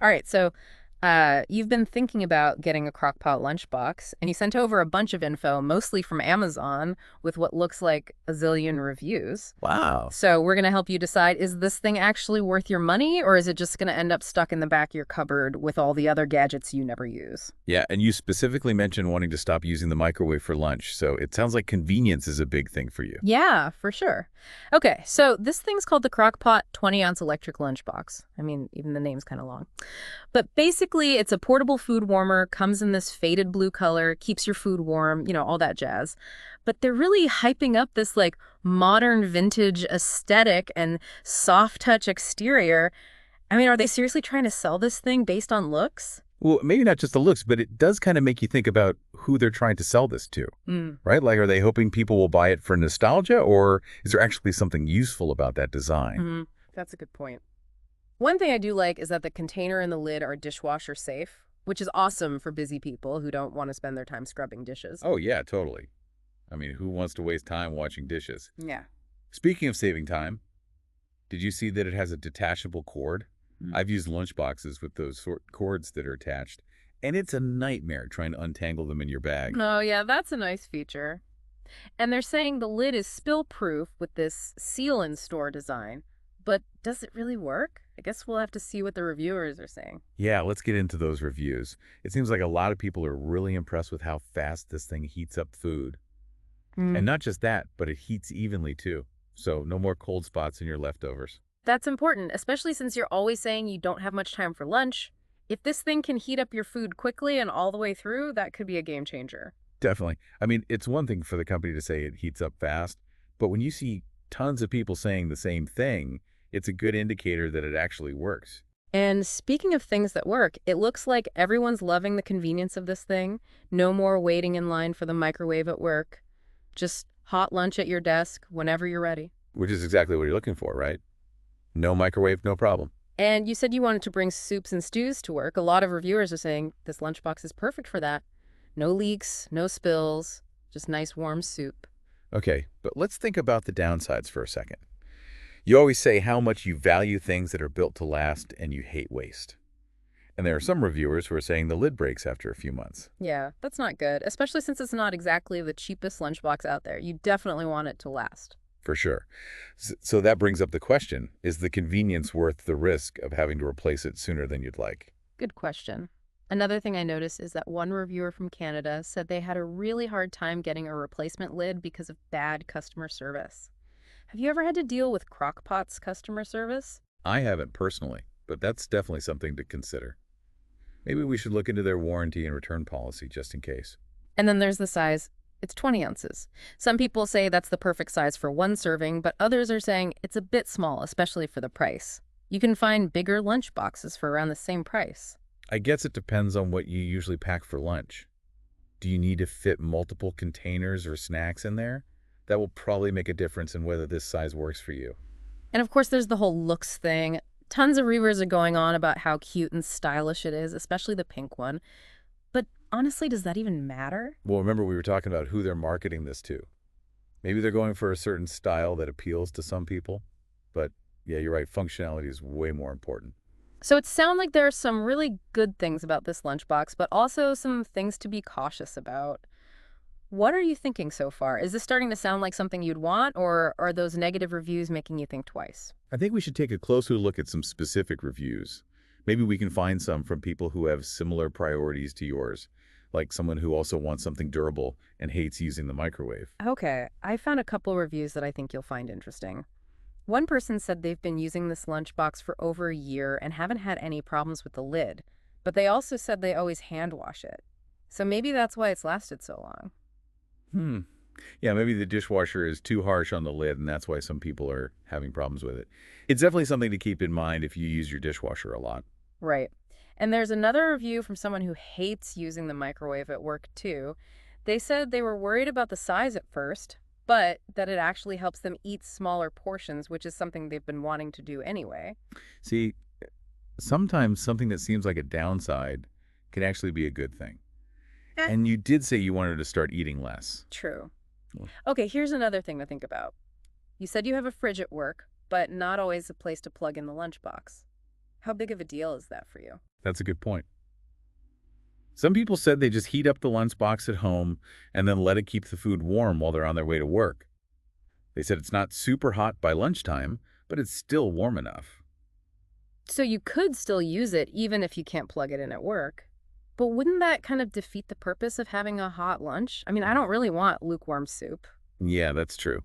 All right, so you've been thinking about getting a Crock-Pot lunchbox, and you sent over a bunch of info, mostly from Amazon, with what looks like a zillion reviews. Wow. So we're going to help you decide, is this thing actually worth your money, or is it just going to end up stuck in the back of your cupboard with all the other gadgets you never use? Yeah, and you specifically mentioned wanting to stop using the microwave for lunch, so it sounds like convenience is a big thing for you. Yeah, for sure. Okay, so this thing's called the Crock-Pot 20-ounce electric lunchbox. I mean, even the name's kind of long. But basically, it's a portable food warmer, comes in this faded blue color, keeps your food warm, all that jazz. But they're really hyping up this like modern vintage aesthetic and soft touch exterior. I mean, are they seriously trying to sell this thing based on looks? Well, maybe not just the looks, but it does kind of make you think about who they're trying to sell this to, Mm. right? Like, are they hoping people will buy it for nostalgia, or is there actually something useful about that design? Hmm. That's a good point. One thing I do like is that the container and the lid are dishwasher safe, which is awesome for busy people who don't want to spend their time scrubbing dishes. Oh, yeah, totally. I mean, who wants to waste time washing dishes? Yeah. Speaking of saving time, did you see that it has a detachable cord? Mm. I've used lunchboxes with those sort cords that are attached, and it's a nightmare trying to untangle them in your bag. Oh, yeah, that's a nice feature. And they're saying the lid is spill-proof with this seal-in-store design. But does it really work? I guess we'll have to see what the reviewers are saying. Yeah, let's get into those reviews. It seems like a lot of people are really impressed with how fast this thing heats up food. Mm. And not just that, but it heats evenly too. So no more cold spots in your leftovers. That's important, especially since you're always saying you don't have much time for lunch. If this thing can heat up your food quickly and all the way through, that could be a game changer. Definitely. I mean, it's one thing for the company to say it heats up fast, but when you see tons of people saying the same thing, it's a good indicator that it actually works. And speaking of things that work, it looks like everyone's loving the convenience of this thing. No more waiting in line for the microwave at work. Just hot lunch at your desk whenever you're ready. Which is exactly what you're looking for, right? No microwave, no problem. And you said you wanted to bring soups and stews to work. A lot of reviewers are saying this lunchbox is perfect for that. No leaks, no spills, just nice warm soup. Okay, but let's think about the downsides for a second. You always say how much you value things that are built to last and you hate waste. And there are some reviewers who are saying the lid breaks after a few months. Yeah, that's not good, especially since it's not exactly the cheapest lunchbox out there. You definitely want it to last. For sure. So that brings up the question, is the convenience worth the risk of having to replace it sooner than you'd like? Good question. Another thing I noticed is that one reviewer from Canada said they had a really hard time getting a replacement lid because of bad customer service. Have you ever had to deal with Crock-Pot's customer service? I haven't personally, but that's definitely something to consider. Maybe we should look into their warranty and return policy just in case. And then there's the size. It's 20 ounces. Some people say that's the perfect size for one serving, but others are saying it's a bit small, especially for the price. You can find bigger lunch boxes for around the same price. I guess it depends on what you usually pack for lunch. Do you need to fit multiple containers or snacks in there? That will probably make a difference in whether this size works for you. And of course, there's the whole looks thing. Tons of reviewers are going on about how cute and stylish it is, especially the pink one. But honestly, does that even matter? Well, remember we were talking about who they're marketing this to. Maybe they're going for a certain style that appeals to some people. But yeah, you're right, functionality is way more important. So it sounds like there are some really good things about this lunchbox, but also some things to be cautious about. What are you thinking so far? Is this starting to sound like something you'd want, or are those negative reviews making you think twice? I think we should take a closer look at some specific reviews. Maybe we can find some from people who have similar priorities to yours, like someone who also wants something durable and hates using the microwave. Okay, I found a couple reviews that I think you'll find interesting. One person said they've been using this lunchbox for over a year and haven't had any problems with the lid, but they also said they always hand wash it. So maybe that's why it's lasted so long. Hmm. Yeah, maybe the dishwasher is too harsh on the lid, and that's why some people are having problems with it. It's definitely something to keep in mind if you use your dishwasher a lot. Right. And there's another review from someone who hates using the microwave at work, too. They said they were worried about the size at first, but that it actually helps them eat smaller portions, which is something they've been wanting to do anyway. See, sometimes something that seems like a downside can actually be a good thing. And you did say you wanted to start eating less. True. Well, Okay, here's another thing to think about. You said you have a fridge at work, but not always a place to plug in the lunchbox. How big of a deal is that for you? That's a good point. Some people said they just heat up the lunchbox at home and then let it keep the food warm while they're on their way to work. They said it's not super hot by lunchtime, but it's still warm enough. So you could still use it even if you can't plug it in at work. But wouldn't that kind of defeat the purpose of having a hot lunch? I mean, I don't really want lukewarm soup. Yeah, that's true.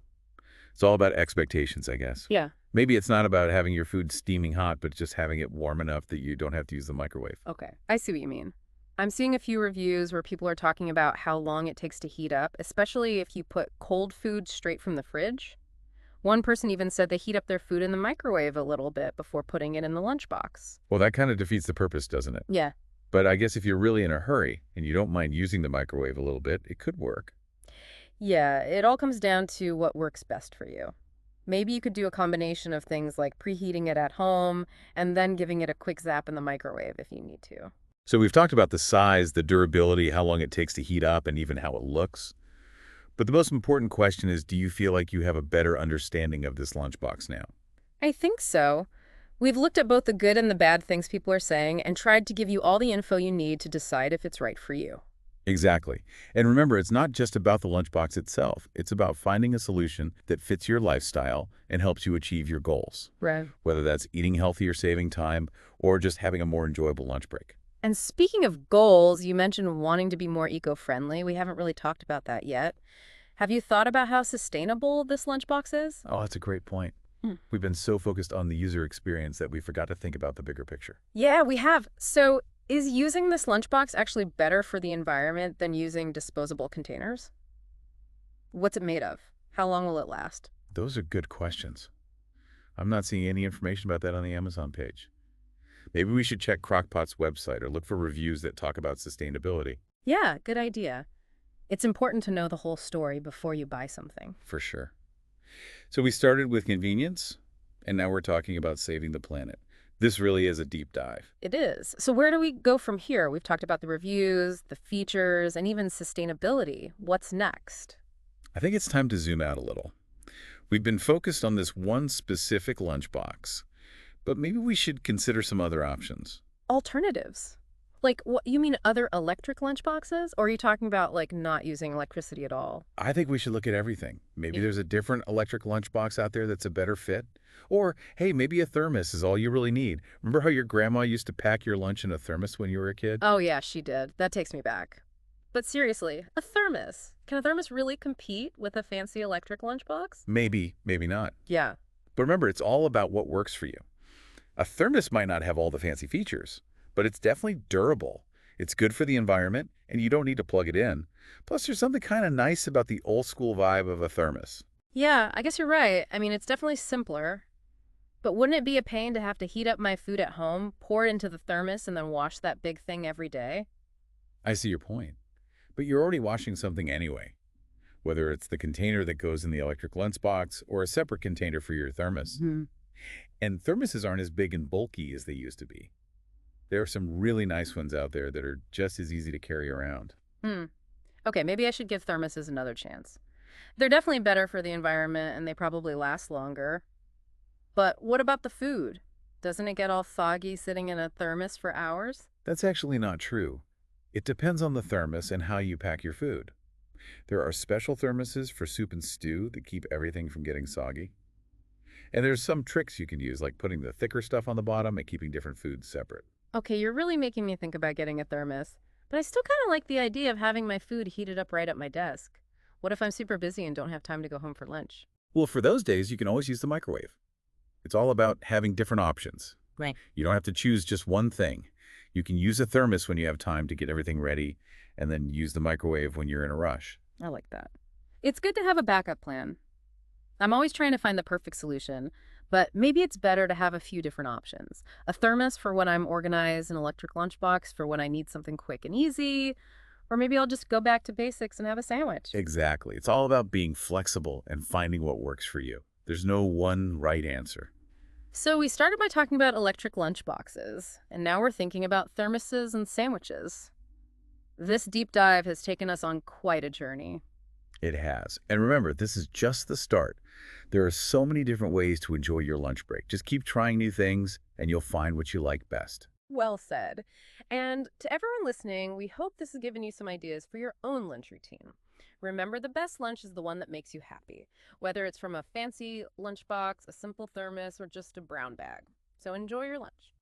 It's all about expectations, I guess. Yeah. Maybe it's not about having your food steaming hot, but just having it warm enough that you don't have to use the microwave. Okay, I see what you mean. I'm seeing a few reviews where people are talking about how long it takes to heat up, especially if you put cold food straight from the fridge. One person even said they heat up their food in the microwave a little bit before putting it in the lunchbox. Well, that kind of defeats the purpose, doesn't it? Yeah. But I guess if you're really in a hurry and you don't mind using the microwave a little bit, it could work. Yeah, it all comes down to what works best for you. Maybe you could do a combination of things like preheating it at home and then giving it a quick zap in the microwave if you need to. So we've talked about the size, the durability, how long it takes to heat up, and even how it looks. But the most important question is, do you feel like you have a better understanding of this lunchbox now? I think so. We've looked at both the good and the bad things people are saying and tried to give you all the info you need to decide if it's right for you. Exactly. And remember, it's not just about the lunchbox itself. It's about finding a solution that fits your lifestyle and helps you achieve your goals, Right. whether that's eating healthy or saving time, or just having a more enjoyable lunch break. And speaking of goals, you mentioned wanting to be more eco-friendly. We haven't really talked about that yet. Have you thought about how sustainable this lunchbox is? Oh, that's a great point. Hmm. We've been so focused on the user experience that we forgot to think about the bigger picture. Yeah, we have. So, is using this lunchbox actually better for the environment than using disposable containers? What's it made of? How long will it last? Those are good questions. I'm not seeing any information about that on the Amazon page. Maybe we should check Crock-Pot's website or look for reviews that talk about sustainability. Yeah, good idea. It's important to know the whole story before you buy something. For sure. So we started with convenience, and now we're talking about saving the planet. This really is a deep dive. It is. So where do we go from here? We've talked about the reviews, the features, and even sustainability. What's next? I think it's time to zoom out a little. We've been focused on this one specific lunchbox, but maybe we should consider some other options. Alternatives. Like, what, you mean other electric lunchboxes? Or are you talking about, like, not using electricity at all? I think we should look at everything. Maybe Yeah. there's a different electric lunchbox out there that's a better fit. Or, hey, maybe a thermos is all you really need. Remember how your grandma used to pack your lunch in a thermos when you were a kid? Oh, yeah, she did. That takes me back. But seriously, a thermos. Can a thermos really compete with a fancy electric lunchbox? Maybe, maybe not. Yeah. But remember, it's all about what works for you. A thermos might not have all the fancy features, but it's definitely durable. It's good for the environment, and you don't need to plug it in. Plus, there's something kind of nice about the old school vibe of a thermos. Yeah, I guess you're right. I mean, it's definitely simpler. But wouldn't it be a pain to have to heat up my food at home, pour it into the thermos, and then wash that big thing every day? I see your point. But you're already washing something anyway, whether it's the container that goes in the electric lunchbox or a separate container for your thermos. Hmm. And thermoses aren't as big and bulky as they used to be. There are some really nice ones out there that are just as easy to carry around. Hmm. Okay, maybe I should give thermoses another chance. They're definitely better for the environment, and they probably last longer. But what about the food? Doesn't it get all soggy sitting in a thermos for hours? That's actually not true. It depends on the thermos and how you pack your food. There are special thermoses for soup and stew that keep everything from getting soggy. And there's some tricks you can use, like putting the thicker stuff on the bottom and keeping different foods separate. Okay, you're really making me think about getting a thermos. But I still kind of like the idea of having my food heated up right at my desk. What if I'm super busy and don't have time to go home for lunch? Well, for those days, you can always use the microwave. It's all about having different options. Right. You don't have to choose just one thing. You can use a thermos when you have time to get everything ready, and then use the microwave when you're in a rush. I like that. It's good to have a backup plan. I'm always trying to find the perfect solution, but maybe it's better to have a few different options. A thermos for when I'm organized, an electric lunchbox for when I need something quick and easy, or maybe I'll just go back to basics and have a sandwich. Exactly. It's all about being flexible and finding what works for you. There's no one right answer. So we started by talking about electric lunchboxes, and now we're thinking about thermoses and sandwiches. This deep dive has taken us on quite a journey. It has. And remember, this is just the start. There are so many different ways to enjoy your lunch break. Just keep trying new things, and you'll find what you like best. Well said. And to everyone listening, we hope this has given you some ideas for your own lunch routine. Remember, the best lunch is the one that makes you happy, whether it's from a fancy lunchbox, a simple thermos, or just a brown bag. So enjoy your lunch.